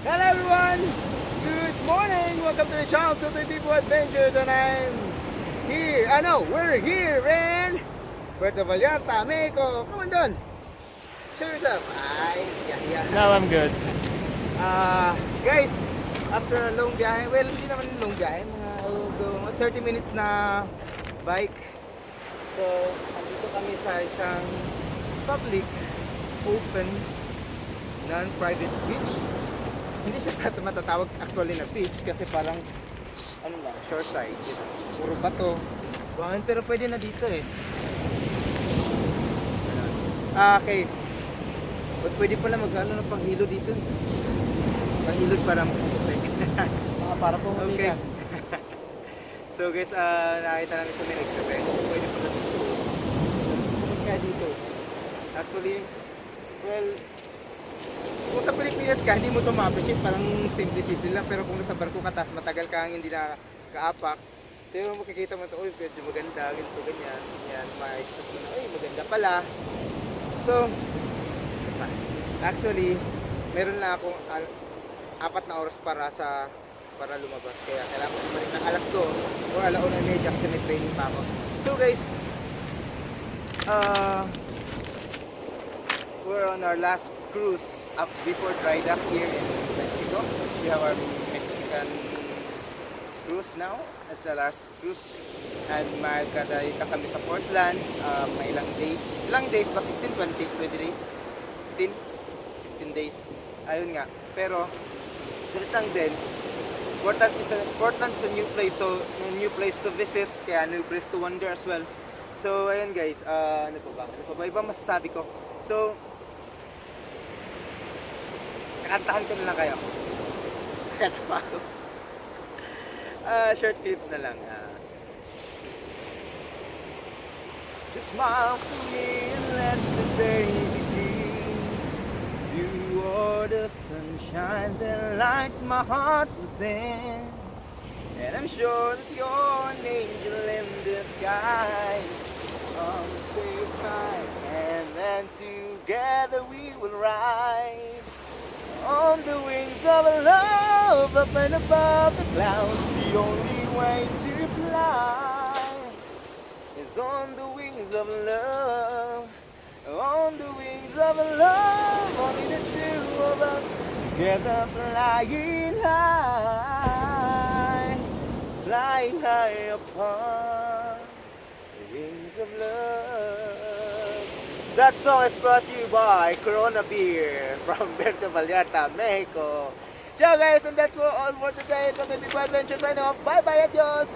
Hello everyone! Good morning! Welcome to the channel, to the People Adventures, and I'm here. We're here in Puerto Vallarta, Mexico. Come on doon! Show yourself! Ay, yeah. No, I'm good. Guys, after a long biyahe, well, hindi naman long biyahe, mga 30 minutes na bike. So, andito kami sa isang public, open, non-private beach. Hindi siya matatawag actually na beach kasi parang shoreside, puro bato, buhangin, pero pwede na dito eh. Okay, but pwede pala ng panghilo dito, panghilod para Para po okay. So guys, nakita namin ito, may nagsasabi pwede pala dito pumunta dito. Actually, well, kung sa Pilipinas ka, hindi mo ito ma-appreciate, parang simple-simple lang. Pero kung nasa barko ka, tas matagal kang hindi na kaapak, pero makikita mo ito, uy, medyo maganda, ganito, ganyan, yan, ma-express mo na, uy, maganda pala. So, actually, meron na akong 4 na oras para lumabas. Kaya kailangan ko bumalik ng alas 2 or 1:30 kasi may training pa ako. So guys, we're on our last cruise up before dry dock here in Mexico. We have our Mexican cruise now. That's the last cruise. And magkadayta kami sa Portland. May ilang days ba? 15, 20 days? 15 days. Ayun nga. Pero, sulit lang din. Portland is a new place. So, a new place to visit. Kaya new place to wander as well. So, ayun guys. Ano pa ba? Ibang masasabi ko. So, kantahan ko na lang kayo. Kanta pa ako. Short clip na lang. Just smile for me and let the day begin. You are the sunshine that lights my heart within. And I'm sure that you're an angel in the sky. Take time and then together we will ride on the wings of love, up and above the clouds. The only way to fly is on the wings of love. On the wings of love, only the two of us together flying high upon the wings of love. That song is brought to you by Corona Beer from Puerto Vallarta, Mexico. Ciao guys, and that's all for today. Ito na Big Adventure signing off. Bye bye, adios!